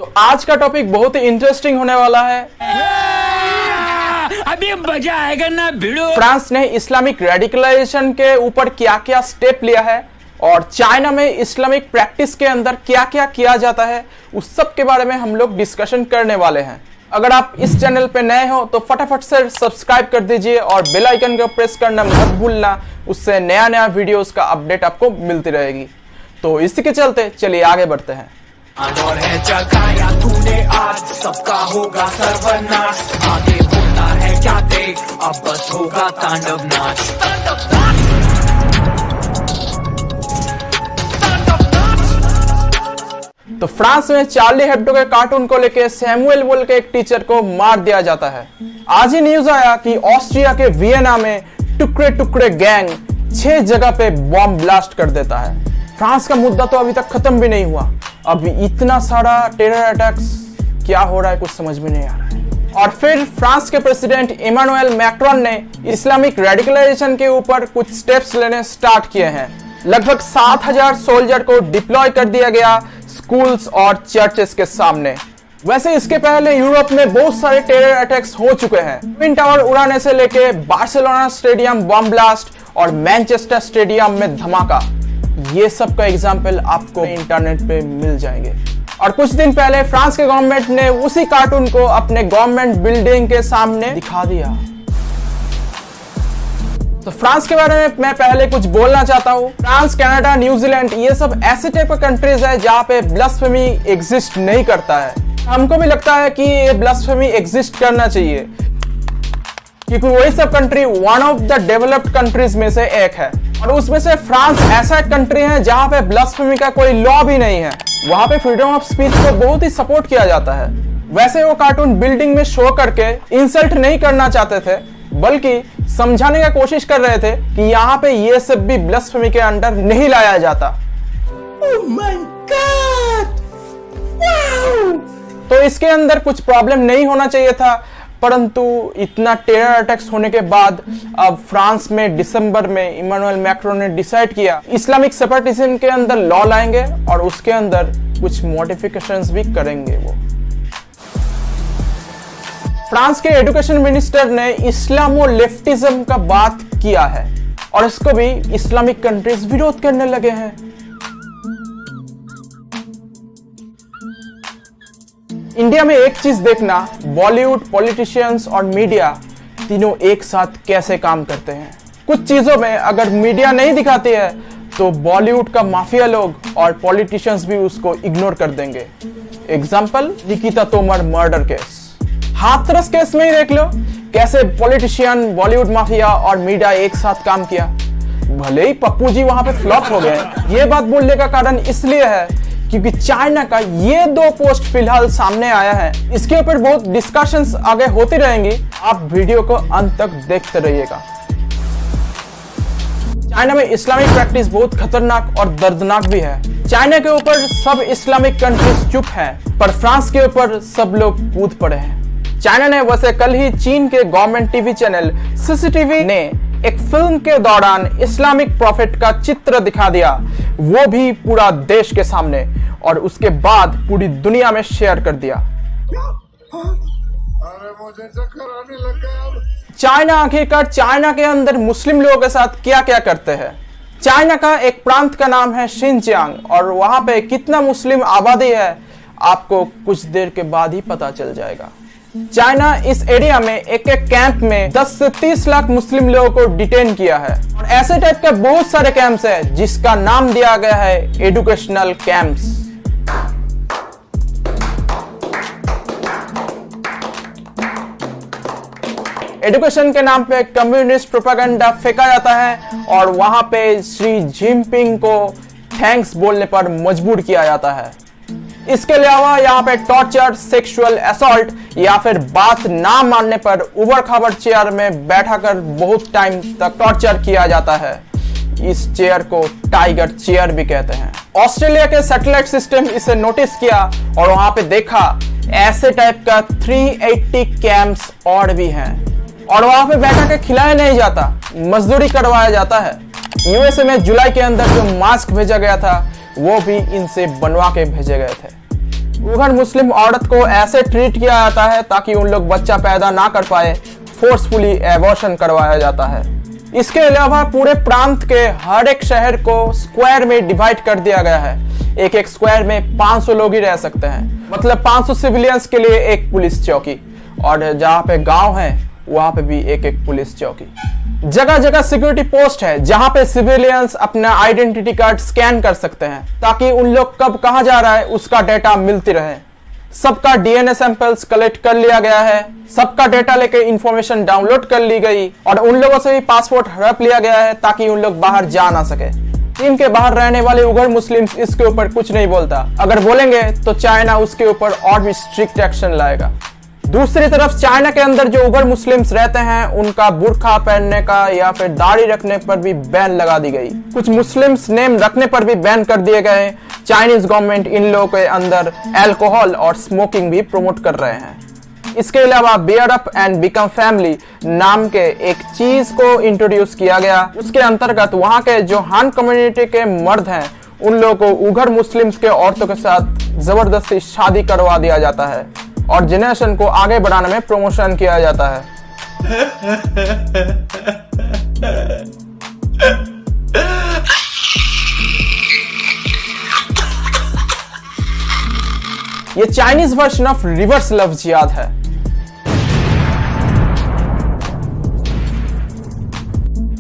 तो आज का टॉपिक बहुत ही इंटरेस्टिंग होने वाला है। अभी मजा आएगा ना भिड़ो। फ्रांस ने इस्लामिक रेडिकलाइजेशन के ऊपर क्या क्या स्टेप लिया है और चाइना में इस्लामिक प्रैक्टिस के अंदर क्या क्या किया जाता है, उस सब के बारे में हम लोग डिस्कशन करने वाले हैं। अगर आप इस चैनल पे नए हो तो फटाफट से सब्सक्राइब कर दीजिए और बेल आइकन को प्रेस करना मत भूलना, उससे नया नया वीडियोस का अपडेट आपको मिलती रहेगी। तो इसी के चलते चलिए आगे बढ़ते हैं। और है जगाया तूने आज, सबका होगा सर्वनाश। आगे होता है क्या देख, अब बस होगा तांडव नाच। तो फ्रांस में चार्ली हेब्डो के कार्टून को लेकर सैमुअल बोल के एक टीचर को मार दिया जाता है। आज ही न्यूज आया कि ऑस्ट्रिया के वियना में टुकड़े टुकड़े गैंग 6 जगह पे बॉम्ब ब्लास्ट कर देता है। फ्रांस का मुद्दा तो अभी तक खत्म भी नहीं हुआ, अभी इतना सारा टेरर अटैक्स क्या हो रहा है कुछ समझ में नहीं आ रहा है। और फिर फ्रांस के प्रेसिडेंट इमानुएल मैक्रोन ने इस्लामिक रेडिकलाइजेशन के ऊपर कुछ स्टेप्स लेने स्टार्ट किए हैं। लगभग 7000 सोल्जर को डिप्लॉय कर दिया गया स्कूल्स और चर्चेस के सामने। वैसे इसके पहले यूरोप में बहुत सारे टेरर अटैक्स हो चुके हैं। ट्विन टावर उड़ाने से लेके बार्सिलोना स्टेडियम बम ब्लास्ट और मैनचेस्टर स्टेडियम में धमाका, ये सब का एग्जाम्पल आपको इंटरनेट पे मिल जाएंगे। और कुछ दिन पहले फ्रांस के गवर्नमेंट ने उसी कार्टून को अपने गवर्नमेंट बिल्डिंग के सामने दिखा दिया। तो फ्रांस के बारे में मैं पहले कुछ बोलना चाहता हूँ। फ्रांस, कनाडा, न्यूजीलैंड, ये सब ऐसे टाइप का कंट्रीज है जहाँ पे ब्लास्फेमी एग्जिस्ट नहीं करता है। हमको भी लगता है कि ये ब्लास्फेमी एग्जिस्ट करना चाहिए, क्योंकि वही सब country one of the developed countries में से एक है। और उसमें से फ्रांस ऐसा एक कंट्री है जहाँ पे ब्लास्फेमी का कोई लॉ भी नहीं है। वहाँ पे फ्रीडम ऑफ स्पीच को बहुत ही सपोर्ट किया जाता है। वैसे वो कार्टून बिल्डिंग में शो करके इंसल्ट नहीं करना चाहते थे, बल्कि समझाने का कोशिश कर रहे थे कि यहाँ पे ये सब भी ब्लास्फेमी के अंडर नहीं लाया जाता। Oh my God! Wow! तो इसके अंदर कुछ प्रॉब्लम नहीं होना चाहिए था, परंतु इतना टेरर अटैक्स होने के बाद अब फ्रांस में दिसंबर में इमानुएल मैक्रोन ने डिसाइड किया इस्लामिक सेपरेटिज्म के अंदर लॉ लाएंगे और उसके अंदर कुछ मॉडिफिकेशंस भी करेंगे वो। फ्रांस के एजुकेशन मिनिस्टर ने इस्लामो लेफ्टिज्म का बात किया है और इसको भी इस्लामिक कंट्रीज विरोध करने लगे हैं। इंडिया में एक चीज देखना, बॉलीवुड, पॉलिटिशियंस और मीडिया तीनों एक साथ कैसे काम करते हैं। कुछ चीजों में अगर मीडिया नहीं दिखाती है तो बॉलीवुड का माफिया लोग और पॉलिटिशियंस भी उसको इग्नोर कर देंगे। Example, Nikita Tomar murder case. Hathras case में ही देख लो कैसे पॉलिटिशियन, बॉलीवुड माफिया और मीडिया एक साथ काम किया। भले ही पप्पू जी वहां पे फ्लॉप हो गए। ये बात बोलने का कारण इसलिए है क्योंकि चाइना का ये 2 पोस्ट फिलहाल सामने आया है। इसके ऊपर बहुत डिस्कशंस आगे होती रहेंगी, आप वीडियो को अंत तक देखते रहिएगा। चाइना में इस्लामिक प्रैक्टिस बहुत खतरनाक और दर्दनाक भी है। चाइना के ऊपर सब इस्लामिक कंट्रीज चुप हैं, पर फ्रांस के ऊपर सब लोग कूद पड़े हैं। चाइना ने वैसे कल ही चीन के गवर्नमेंट टीवी चैनल सीसीटीवी ने एक फिल्म के दौरान इस्लामिक प्रॉफिट का चित्र दिखा दिया, वो भी पूरा देश के सामने, और उसके बाद पूरी दुनिया में शेयर कर दिया। अरे मुझे चक्कर आने लग गया। चाइना आखिरकार चाइना के अंदर मुस्लिम लोगों के साथ क्या क्या करते हैं। चाइना का एक प्रांत का नाम है शिनजियांग और वहां पे कितना मुस्लिम आबादी है आपको कुछ देर के बाद ही पता चल जाएगा। चाइना इस एरिया में एक कैंप में 10 से 30 लाख मुस्लिम लोगों को डिटेन किया है। और ऐसे टाइप के बहुत सारे कैंप्स हैं जिसका नाम दिया गया है एजुकेशनल कैंप्स। एजुकेशन के नाम पे कम्युनिस्ट प्रोपेगेंडा फेंका जाता है और वहां पे श्री जिनपिंग को थैंक्स बोलने पर मजबूर किया जाता है। इसके अलावा यहाँ पे टॉर्चर, सेक्सुअल असॉल्ट या फिर बात ना मानने पर उबड़ खाबड़ चेयर में बैठाकर बहुत टाइम तक टॉर्चर किया जाता है। इस चेयर को टाइगर चेयर भी कहते हैं। ऑस्ट्रेलिया के सैटेलाइट सिस्टम इसे नोटिस किया और वहां पे देखा ऐसे टाइप का 380 कैंप्स और भी हैं और वहां पे बैठा के खिलाया नहीं जाता, मजदूरी करवाया जाता है। यूएसए में जुलाई के अंदर जो मास्क भेजा गया था वो भी इनसे बनवा के भेजे गए थे। उगर मुस्लिम औरत को ऐसे ट्रीट किया जाता है ताकि उन लोग बच्चा पैदा ना कर पाए, फोर्सफुली एबॉर्शन करवाया जाता है। इसके अलावा पूरे प्रांत के हर एक शहर को स्क्वायर में डिवाइड कर दिया गया है। एक एक स्क्वायर में 500 लोग ही रह सकते हैं, मतलब 500 सिविलियंस के लिए एक पुलिस चौकी, और जहाँ पे गांव है वहां पे भी एक एक पुलिस चौकी। जगह जगह सिक्योरिटी पोस्ट है जहां पे सिविलियंस अपना आइडेंटिटी कार्ड स्कैन कर सकते हैं ताकि उन लोग कब कहां जा रहा है उसका डेटा मिलती रहे। सबका डीएनए सैंपल्स कलेक्ट कर लिया गया है, सबका डेटा लेके इंफॉर्मेशन डाउनलोड कर ली गई, और उन लोगों से भी पासपोर्ट हड़प लिया गया है ताकि उन लोग बाहर जा ना सके। चीन के बाहर रहने वाले उगर मुस्लिम्स इसके ऊपर कुछ नहीं बोलता, अगर बोलेंगे तो चाइना उसके ऊपर और भी स्ट्रिक्ट एक्शन लाएगा। दूसरी तरफ चाइना के अंदर जो उगर मुस्लिम्स रहते हैं उनका बुर्का पहनने का या फिर दाढ़ी रखने पर भी बैन लगा दी गई। कुछ मुस्लिम्स नेम रखने पर भी बैन कर दिए गए। चाइनीज गवर्नमेंट इन लोगों के अंदर अल्कोहल और स्मोकिंग भी प्रमोट कर रहे हैं। इसके अलावा beer up and become family नाम के एक चीज को इंट्रोड्यूस किया गया। उसके अंतर्गत वहां के जो हान कम्युनिटी के मर्द हैं उन लोगों को उगर मुस्लिम्स के औरतों के साथ जबरदस्ती शादी करवा दिया जाता है और जनरेशन को आगे बढ़ाने में प्रमोशन किया जाता है। ये Chinese version of reverse love जिहाद है।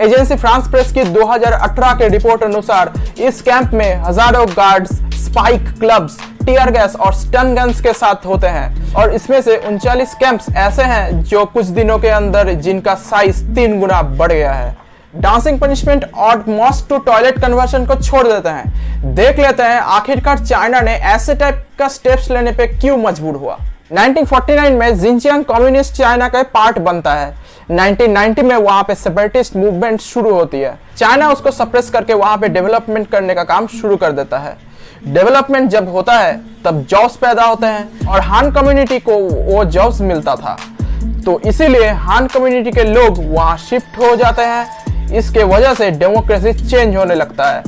एजेंसी फ्रांस प्रेस की 2018 के रिपोर्ट अनुसार इस कैंप में हजारों guards, spike clubs, tear gas और स्टन गन्स के साथ होते हैं, और इसमें से 39 कैंप्स ऐसे हैं जो कुछ दिनों के अंदर जिनका साइज 3 गुना बढ़ गया है। डांसिंग पनिशमेंट और मॉस्क टू टॉयलेट कन्वर्शन को छोड़ देते हैं। देख लेते हैं आखिरकार चाइना ने ऐसे टाइप का स्टेप्स लेने पे क्यों मजबूर हुआ। 1949 में जिनजियांग कम्युनिस्ट चाइना का पार्ट बनता है। 1990 में वहां पे सेपरेटिस्ट मूवमेंट शुरू होती है। चाइना उसको सप्रेस करके वहां पे डेवलपमेंट करने का काम शुरू कर देता है। डेवलपमेंट जब होता है तब जॉब्स पैदा होते हैं और हान कम्युनिटी को वो जॉब्स मिलता था, तो इसीलिए हान कम्युनिटी के लोग वहां शिफ्ट हो जाते हैं। इसके वजह से डेमोक्रेसी चेंज होने लगता है।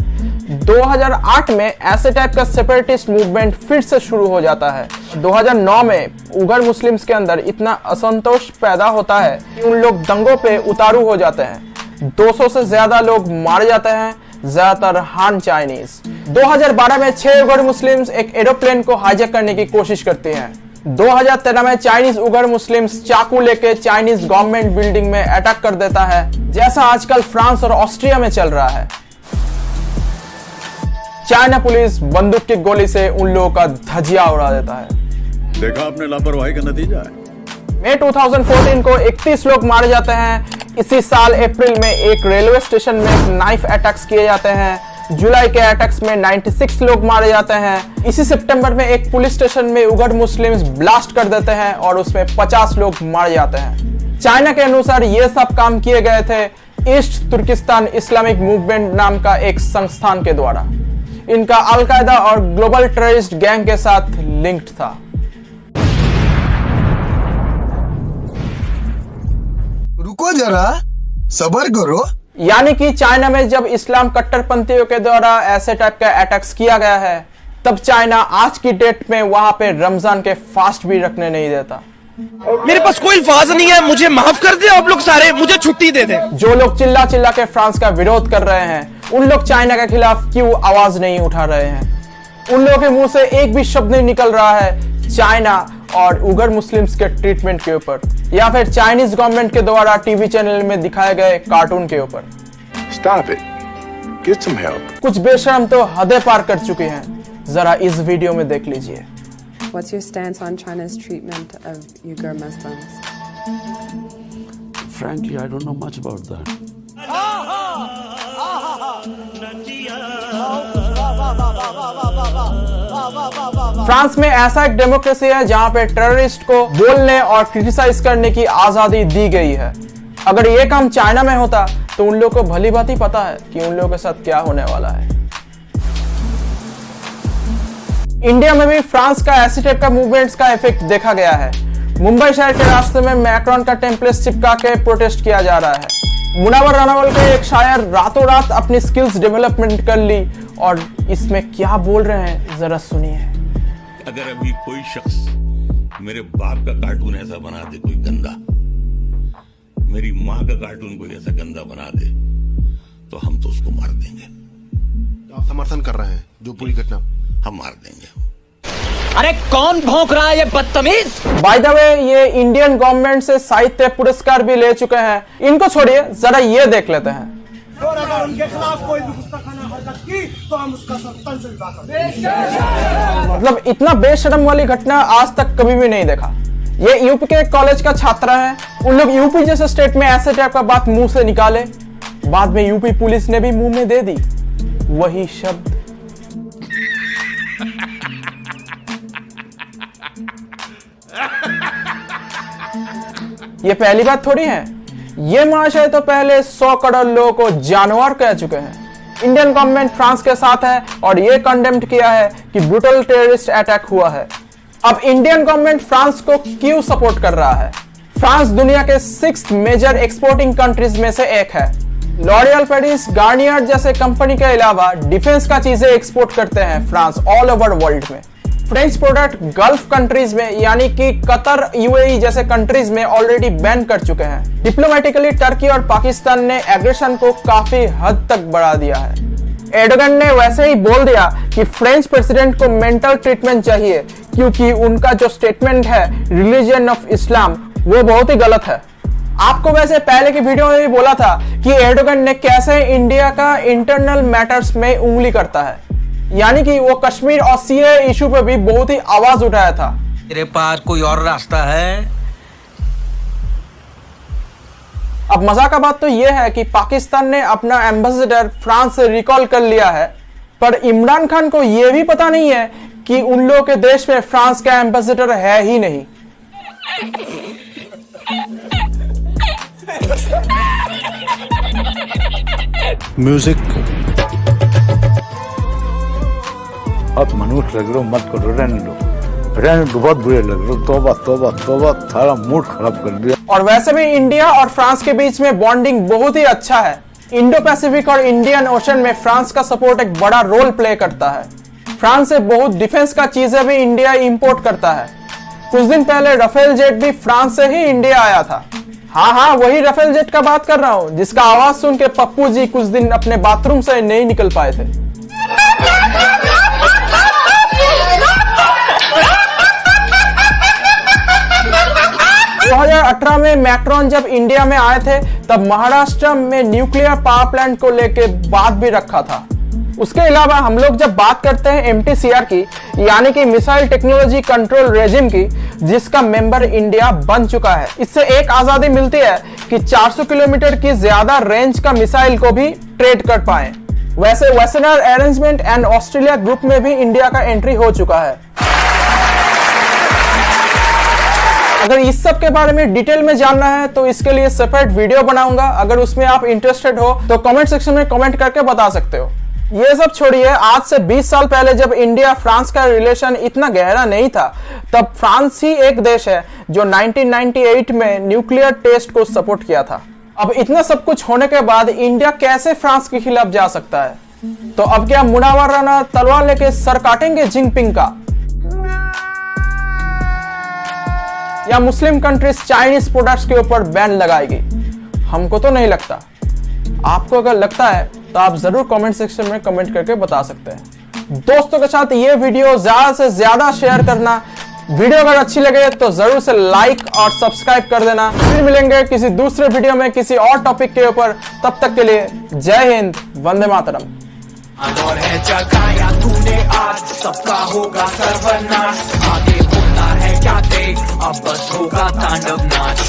2008 में ऐसे टाइप का सेपरेटिस्ट मूवमेंट फिर से शुरू हो जाता है। 2009 में उगर मुस्लिम्स के अंदर इतना असंतोष पैदा होता है कि उन लोग दंगों पे उतारू हो जाते हैं। 200 से ज्यादा लोग मारे जाते हैं, ज्यादातर हान चाइनीज। 2012 में 6 उगर मुस्लिम्स एक एरोप्लेन को हाईजैक करने की कोशिश करते हैं। 2013 में चाइनीज उगर मुस्लिम्स चाकू लेके चाइनीज गवर्नमेंट बिल्डिंग में अटैक कर देता है, जैसा आजकल फ्रांस और ऑस्ट्रिया में चल रहा है। चाइना पुलिस बंदूक की गोली से उन लोगों का धजिया उड़ा देता है। देखा आपने लापरवाही का नतीजा है। मई 2014 को 31 लोग मारे जाते हैं। इसी साल अप्रैल में एक रेलवे स्टेशन में नाइफ अटैक्स किए जाते हैं। जुलाई के अटैक्स में 96 लोग मारे जाते हैं। इसी सितंबर में एक पुलिस स्टेशन में उगर मुस्लिम्स ब्लास्ट कर देते हैं और उसमें 50 लोग मारे जाते हैं। चाइना के अनुसार ये सब काम किए गए थे ईस्ट तुर्किस्तान इस्लामिक मूवमेंट नाम का एक संस्थान के द्वारा। इनका अल-कायदा और ग्लोबल टेररिस्ट गैंग के साथ लिंक्ड था। रुको जरा, सब्र करो। यानी कि चाइना में जब इस्लाम कट्टरपंथियों के द्वारा ऐसे टाइप का अटैक्स किया गया है, तब चाइना आज की डेट में वहां पे रमजान के फास्ट भी रखने नहीं देता। मेरे पास कोई अल्फाज नहीं है, मुझे माफ कर दे आप लोग सारे, मुझे छुट्टी दे दे। जो लोग चिल्ला चिल्ला के फ्रांस का विरोध कर रहे हैं, उन लोग चाइना के खिलाफ क्यों आवाज नहीं उठा रहे हैं? उन लोगों के मुंह से एक भी शब्द नहीं निकल रहा है चाइना और उगर मुस्लिम्स के ट्रीटमेंट के ऊपर, या फिर चाइनीज गवर्नमेंट के द्वारा टीवी चैनल में दिखाए गए कार्टून के ऊपर। Stop it. Get some help. कुछ बेशरम तो हदें पार कर चुके हैं, जरा इस वीडियो में देख लीजिए। What's your stance on China's treatment of Uyghur Muslims? Frankly, I don't know much about that. France में ऐसा एक डेमोक्रेसी है जहां पे टेररिस्ट को बोलने और क्रिटिसाइज करने की आजादी दी गई है। अगर ये काम चाइना में होता तो उन लोगों को भली भांति पता है कि उन लोगों के साथ क्या होने वाला है। इंडिया में भी फ्रांस का ऐसी टाइप का मूवमेंट्स का इफेक्ट देखा गया है। मुंबई शहर के रास्ते में मैक्रोन का टेम्पलेट चिपका के प्रोटेस्ट किया जा रहा है। मुनावर रानावल के एक शायर रातों रात अपनी स्किल्स डेवलपमेंट कर ली, और इसमें क्या बोल रहे हैं जरा सुनिए। अगर अभी कोई शख्स मेरे बाप का कार्टून ऐसा बना दे, कोई गंदा, मेरी माँ का कार्टून कोई ऐसा गंदा बना दे, तो हम तो उसको मार देंगे। आप समर्थन कर रहे हैं जो पूरी घटना? हम मार देंगे। अरे कौन भौंक रहा है ये बदतमीज? बाय द वे, ये इंडियन गवर्नमेंट से साहित्य पुरस्कार भी ले चुके हैं। इनको छोड़िए, जरा ये देख लेते हैं। और अगर उनके खिलाफ कोई भी गुस्ताखाना हरकत की तो हम उसका सख्तन से विरोध करेंगे। मतलब इतना बेशर्म वाली घटना आज तक कभी भी नहीं देखा। ये यूपी के कॉलेज का छात्र है। उन लोग यूपी जैसे स्टेट में ऐसे टाइप का बात मुंह से निकाले, बाद में यूपी पुलिस ने भी मुंह में दे दी वही शब्द। ये पहली बात थोड़ी है। ये महाशय तो पहले 100 करोड़ लोगों को जानवर कह चुके हैं। इंडियन गवर्नमेंट फ्रांस के साथ है और ये कंडेम्ड किया है कि ब्रूटल टेररिस्ट अटैक हुआ है। अब इंडियन गवर्नमेंट फ्रांस को क्यों सपोर्ट कर रहा है? फ्रांस दुनिया के 6th मेजर एक्सपोर्टिंग कंट्रीज में से एक है। लॉरियल, पेरिस, गार्नियर जैसे कंपनी के अलावा डिफेंस का चीजें एक्सपोर्ट करते हैं फ्रांस ऑल ओवर वर्ल्ड में। फ्रेंच प्रोडक्ट गल्फ कंट्रीज में यानी कि कतर, यूएई जैसे कंट्रीज में ऑलरेडी बैन कर चुके हैं। डिप्लोमेटिकली टर्की और पाकिस्तान ने एग्रेशन को काफी हद तक बढ़ा दिया है। एर्डोगन ने वैसे ही बोल दिया कि फ्रेंच प्रेसिडेंट को मेंटल ट्रीटमेंट चाहिए क्योंकि उनका जो स्टेटमेंट है रिलीजन ऑफ इस्लाम वो बहुत ही गलत है। आपको वैसे पहले की वीडियो में भी बोला था कि एर्डोगन ने कैसे इंडिया का इंटरनल मैटर्स में उंगली करता है, यानी कि वो कश्मीर और सीए इशू पे भी बहुत ही आवाज उठाया था। तेरे पास कोई और रास्ता है? अब मजाक का बात तो ये है कि पाकिस्तान ने अपना एम्बेसडर फ्रांस से रिकॉल कर लिया है, पर इमरान खान को ये भी पता नहीं है कि उन लोगों के देश में फ्रांस का एम्बेसडर है ही नहीं। म्यूजिक अब मनुष्य लग रहे, मत करो, रहने दो, बहुत बुरे लग रहे। तौबा तौबा तौबा, सारा मूड खराब कर दिया। और वैसे भी इंडिया और फ्रांस के बीच में बॉन्डिंग बहुत ही अच्छा है। इंडो पैसिफिक और इंडियन ओशन में फ्रांस का सपोर्ट एक बड़ा रोल प्ले करता है। फ्रांस से बहुत डिफेंस का चीजें भी इंडिया इंपोर्ट करता है। कुछ दिन पहले राफेल जेट भी फ्रांस से ही इंडिया आया था। हाँ, वही राफेल जेट का बात कर रहा हूँ जिसका आवाज सुन के पप्पू जी कुछ दिन अपने बाथरूम से नहीं निकल पाए थे। दो 2018 में मैक्रोन जब इंडिया में आए थे तब महाराष्ट्र में न्यूक्लियर पावर प्लांट को लेके बात भी रखा था। उसके अलावा हम लोग जब बात करते हैं MTCR की, यानी कि मिसाइल टेक्नोलॉजी कंट्रोल रेजिम की, जिसका मेंबर इंडिया बन चुका है, इससे एक आजादी मिलती है कि 400 किलोमीटर की ज्यादा रेंज का मिसाइल को भी ट्रेड कर पाए। वैसे western arrangement and Australia group में भी इंडिया का एंट्री हो चुका है। अगर इस सब के बारे में डिटेल में जानना है तो इसके लिए सेपरेट वीडियो बनाऊंगा। अगर उसमें आप इंटरेस्टेड हो तो कमेंट सेक्शन में कमेंट करके बता सकते हो। ये सब छोड़िए, आज से 20 साल पहले जब इंडिया फ्रांस का रिलेशन इतना गहरा नहीं था, तब फ्रांस ही एक देश है जो 1998 में न्यूक्लियर टेस्ट को सपोर्ट किया था। अब इतना सब कुछ होने के बाद इंडिया कैसे फ्रांस के खिलाफ जा सकता है? तो अब क्या मुनावर राना तलवार लेके सर काटेंगे जिनपिंग का? या मुस्लिम कंट्रीज चाइनीज प्रोडक्ट्स के ऊपर बैन लगाएगी? हमको तो नहीं लगता। आपको अगर लगता है तो आप जरूर कमेंट सेक्शन में कमेंट करके बता सकते हैं। दोस्तों के साथ ये वीडियो ज्यादा से ज्यादा शेयर करना। वीडियो अगर अच्छी लगे तो जरूर से लाइक और सब्सक्राइब कर देना। फिर मिलेंगे किसी दूसरे वीडियो में किसी और टॉपिक के ऊपर। तब तक के लिए जय हिंद, वंदे मातरम। और है जगाया तूने आज, सबका होगा सर्वनाश। आगे होता है क्या देख, अब बस होगा तांडव नाच।